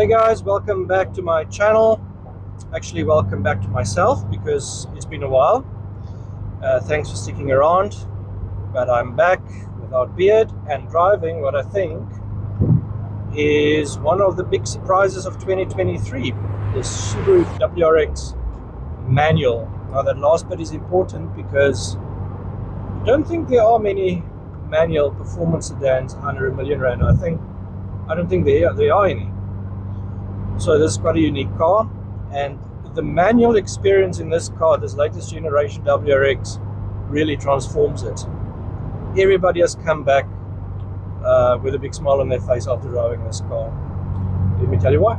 Hey guys, welcome back to my channel. Actually, welcome back to myself because it's been a while. Thanks for sticking around. But I'm back without beard and driving what I think is one of the big surprises of 2023, the Subaru WRX manual. Now that last bit is important because I don't think there are many manual performance sedans under R1 million. I don't think there are any. So this is quite a unique car, and the manual experience in this car, this latest generation WRX, really transforms it. Everybody has come back with a big smile on their face after driving this car. Let me tell you why.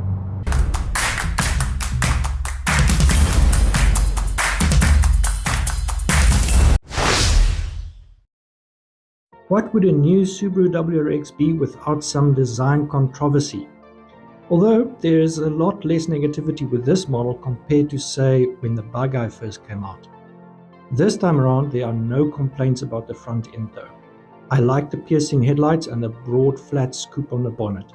What would a new Subaru WRX be without some design controversy? Although there is a lot less negativity with this model compared to, say, when the Bug-Eye first came out. This time around, there are no complaints about the front end though. I like the piercing headlights and the broad flat scoop on the bonnet.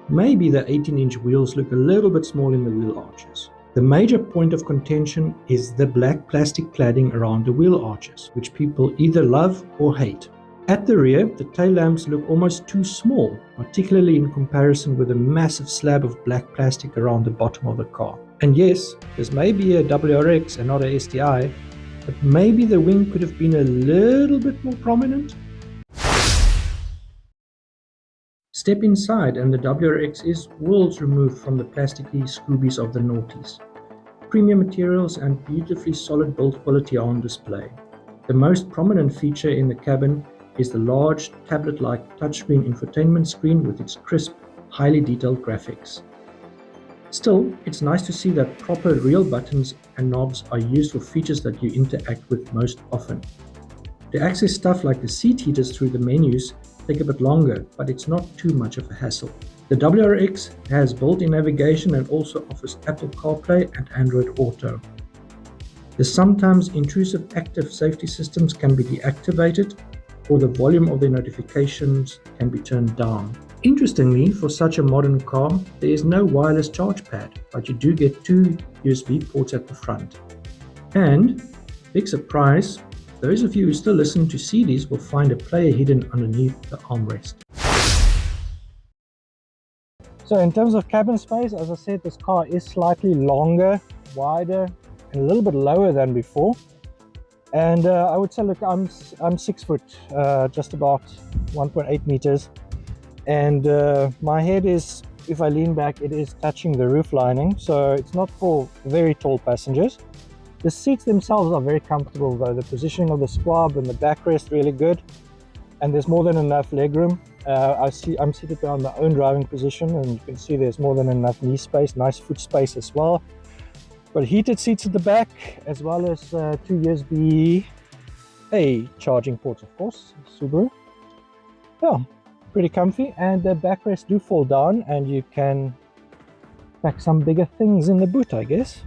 Maybe the 18-inch wheels look a little bit small in the wheel arches. The major point of contention is the black plastic cladding around the wheel arches, which people either love or hate. At the rear, the tail lamps look almost too small, particularly in comparison with a massive slab of black plastic around the bottom of the car. And yes, this may be a WRX and not a STI, but maybe the wing could have been a little bit more prominent. Step inside and the WRX is worlds removed from the plasticky scoobies of the noughties. Premium materials and beautifully solid build quality are on display. The most prominent feature in the cabin is the large tablet-like touchscreen infotainment screen with its crisp, highly detailed graphics. Still, it's nice to see that proper real buttons and knobs are used for features that you interact with most often. To access stuff like the seat heaters through the menus take a bit longer, but it's not too much of a hassle. The WRX has built-in navigation and also offers Apple CarPlay and Android Auto. The sometimes intrusive active safety systems can be deactivated, or the volume of the notifications can be turned down. Interestingly, for such a modern car, there is no wireless charge pad, but you do get two USB ports at the front. And, big surprise, those of you who still listen to CDs will find a player hidden underneath the armrest. So in terms of cabin space, as I said, this car is slightly longer, wider, and a little bit lower than before. And I would say, look, I'm 6 foot, just about 1.8 meters. And my head is, if I lean back, it is touching the roof lining. So it's not for very tall passengers. The seats themselves are very comfortable though. The positioning of the squab and the backrest really good. And there's more than enough legroom. I'm seated there on my own driving position, and you can see there's more than enough knee space, nice foot space as well. Got heated seats at the back, as well as two USB-A charging ports, of course, Subaru. Yeah, pretty comfy, and the backrests do fall down, and you can pack some bigger things in the boot, I guess.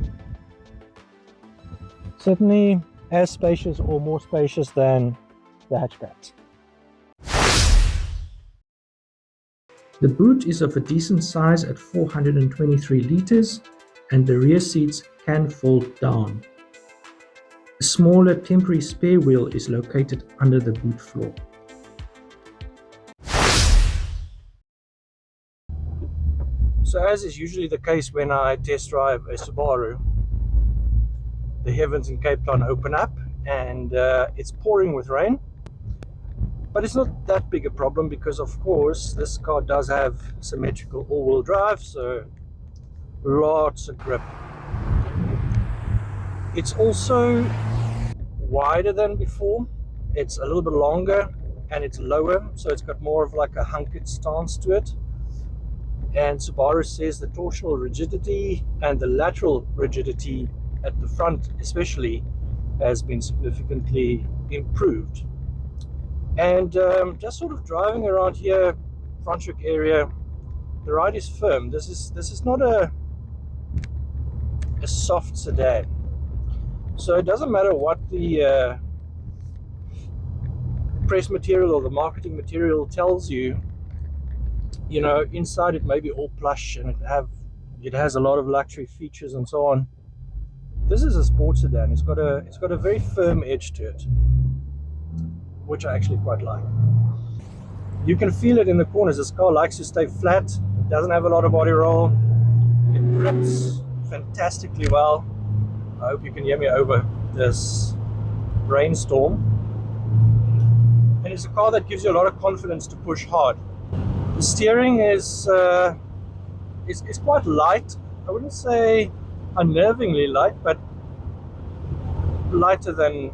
Certainly as spacious or more spacious than the hatchbacks. The boot is of a decent size at 423 liters, and the rear seats can fold down. A smaller temporary spare wheel is located under the boot floor. So as is usually the case when I test drive a Subaru, the heavens in Cape Town open up and it's pouring with rain. But it's not that big a problem because, of course, this car does have symmetrical all-wheel drive, so lots of grip. It's also wider than before. It's a little bit longer and it's lower, so it's got more of like a hunkered stance to it. And Subaru says the torsional rigidity and the lateral rigidity at the front especially has been significantly improved. And just sort of driving around here, Franschhoek area, the ride is firm. This is not a soft sedan. So it doesn't matter what the press material or the marketing material tells you, You know, inside it may be all plush and it has a lot of luxury features and so on. This is a sports sedan. It's got a very firm edge to it, which I actually quite like. You can feel it in the corners. This car likes to stay flat. It doesn't have a lot of body roll. It grips fantastically well. I hope you can hear me over this rainstorm. And it's a car that gives you a lot of confidence to push hard. The steering is quite light. I wouldn't say unnervingly light, but lighter than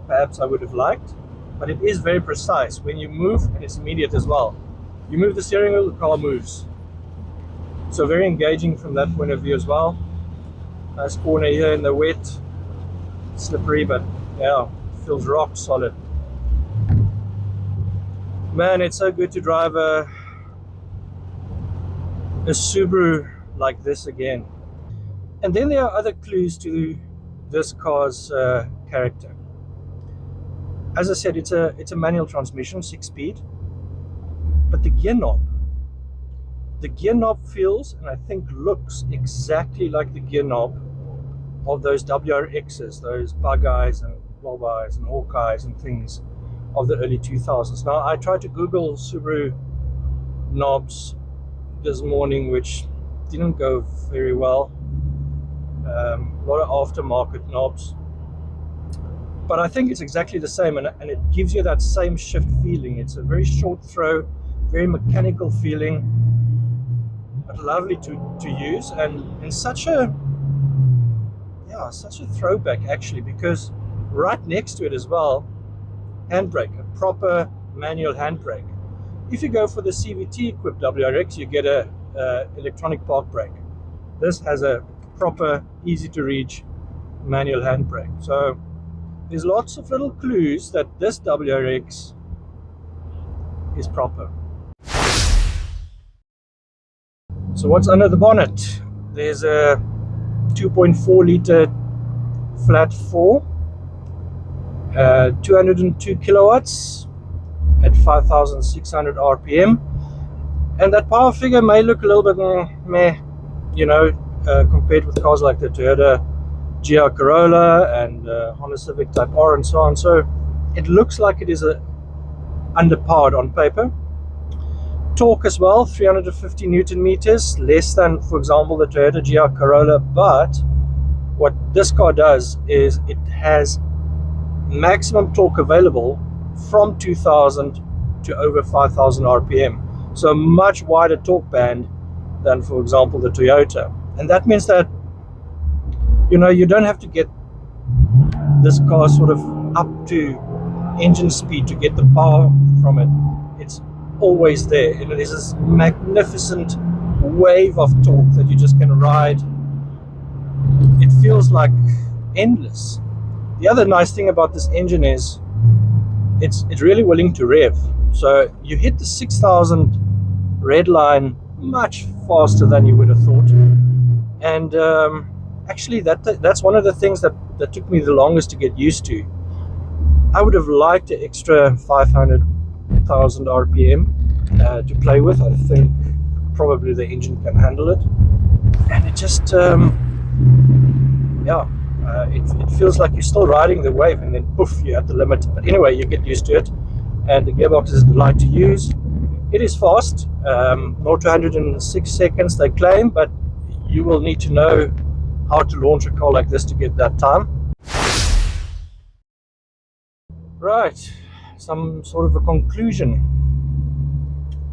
perhaps I would have liked. But it is very precise. When you move, and it's immediate as well. You move the steering wheel, the car moves. So very engaging from that point of view as well. Nice corner here in the wet, slippery, but yeah, feels rock solid. Man, it's so good to drive a Subaru like this again. And then there are other clues to this car's character. As I said, it's a manual transmission, 6-speed, but the gear knob feels and I think looks exactly like the gear knob of those WRXs, those bug eyes and blob eyes and hawk eyes and things of the early 2000s. Now, I tried to Google Subaru knobs this morning, which didn't go very well. A lot of aftermarket knobs, but I think it's exactly the same, and it gives you that same shift feeling. It's a very short throw, very mechanical feeling, but lovely to use, and such a throwback actually, because right next to it as well, handbrake, a proper manual handbrake. If you go for the CVT equipped WRX, you get a electronic park brake. This has a proper, easy to reach manual handbrake. So there's lots of little clues that this WRX is proper. So what's under the bonnet? There's a 2.4 liter flat 4, 202 kilowatts at 5,600 RPM. And that power figure may look a little bit meh, you know, compared with cars like the Toyota GR Corolla and Honda Civic Type R and so on. So it looks like it is underpowered on paper. Torque as well, 350 Newton meters, less than, for example, the Toyota GR Corolla. But what this car does is it has maximum torque available from 2,000 to over 5,000 RPM. So a much wider torque band than, for example, the Toyota. And that means that, you know, you don't have to get this car sort of up to engine speed to get the power from it. It's always there. And it is this magnificent wave of torque that you just can ride. It feels like endless. The other nice thing about this engine is it's really willing to rev. So you hit the 6,000 red line much faster than you would have thought. And actually that's one of the things that took me the longest to get used to. I would have liked an extra 500,000 RPM to play with. I think probably the engine can handle it. And it just, it feels like you're still riding the wave, and then poof, you're at the limit. But anyway, you get used to it. And the gearbox is a delight to use. It is fast, 0 to 106 seconds they claim, but you will need to know how to launch a car like this to get that time. Right, some sort of a conclusion.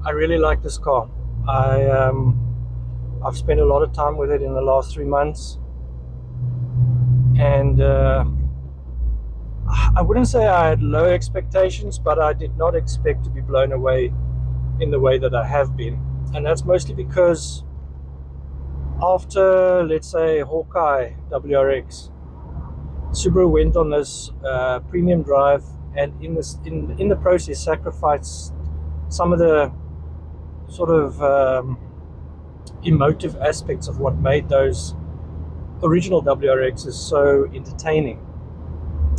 I really like this car. I've spent a lot of time with it in the last 3 months, and I wouldn't say I had low expectations, but I did not expect to be blown away in the way that I have been. And that's mostly because after, let's say, Hawkeye WRX, Subaru went on this premium drive, and in the process sacrificed some of the sort of emotive aspects of what made those original WRXs so entertaining.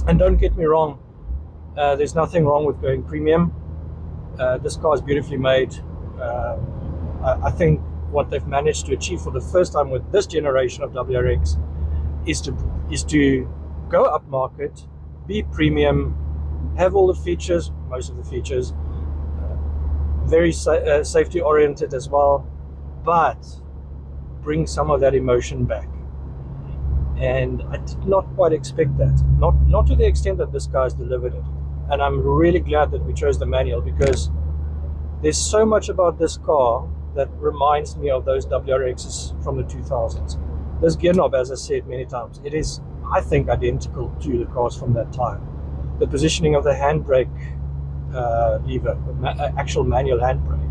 And don't get me wrong, there's nothing wrong with going premium. This car is beautifully made. I think what they've managed to achieve for the first time with this generation of WRX is to go up market, be premium, have all the features, most of the features, very safety oriented as well, but bring some of that emotion back. And I did not quite expect that, not to the extent that this guy's delivered it. And I'm really glad that we chose the manual, because there's so much about this car that reminds me of those WRXs from the 2000s. This gear knob, as I said many times, it is, I think, identical to the cars from that time. The positioning of the handbrake lever, actual manual handbrake.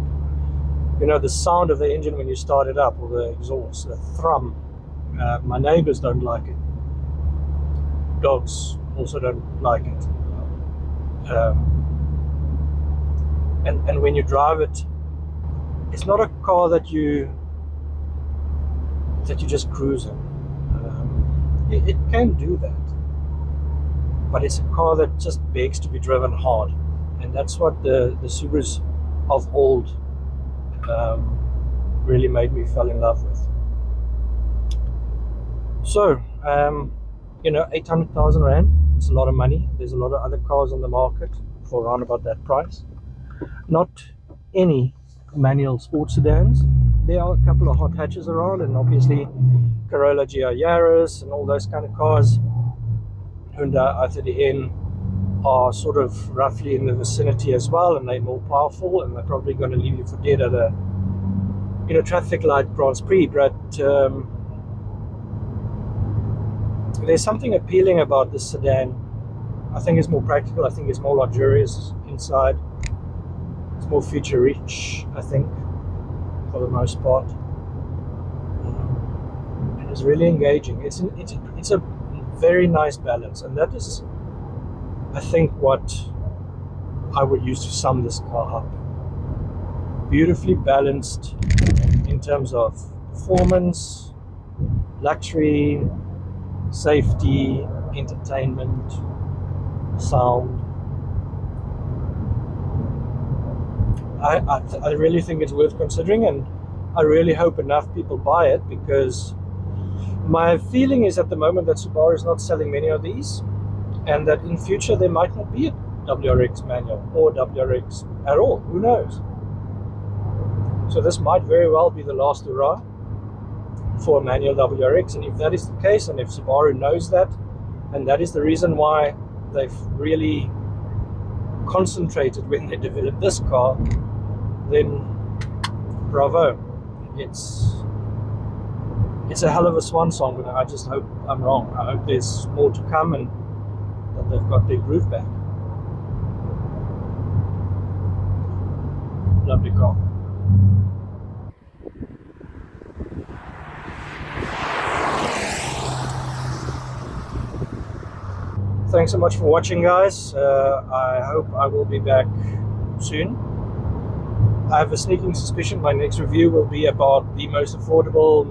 You know, the sound of the engine when you start it up, or the exhaust, the thrum. My neighbors don't like it. Dogs also don't like it. And when you drive it, it's not a car that you just cruise in. It can do that, but it's a car that just begs to be driven hard, and that's what the Subarus of old really made me fall in love with. So, 800,000 Rand, it's a lot of money. There's a lot of other cars on the market for around about that price. Not any manual sports sedans. There are a couple of hot hatches around, and obviously Corolla GR Yaris and all those kind of cars. Hyundai i30N are sort of roughly in the vicinity as well, and they're more powerful, and they're probably going to leave you for dead at a traffic light Grand Prix. But there's something appealing about this sedan. I think it's more practical. I think it's more luxurious inside. It's more feature rich, I think, for the most part. And it's really engaging. It's a very nice balance, and that is, I think, what I would use to sum this car up. Beautifully balanced in terms of performance, luxury, safety, entertainment, sound. I really think it's worth considering, and I really hope enough people buy it, because my feeling is at the moment that Subaru is not selling many of these, and that in future there might not be a WRX manual or WRX at all. Who knows? So this might very well be the last hurrah for a manual WRX, and if that is the case, and if Subaru knows that, and that is the reason why they've really concentrated when they developed this car, then bravo. It's a hell of a swan song, but I just hope I'm wrong. I hope there's more to come, and that they've got their groove back. Lovely car. Thanks so much for watching, guys. I hope I will be back soon. I have a sneaking suspicion my next review will be about the most affordable,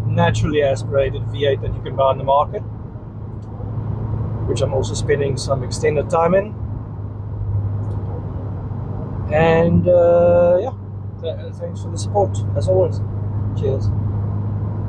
naturally aspirated V8 that you can buy on the market, which I'm also spending some extended time in. And yeah, thanks for the support, as always. Cheers.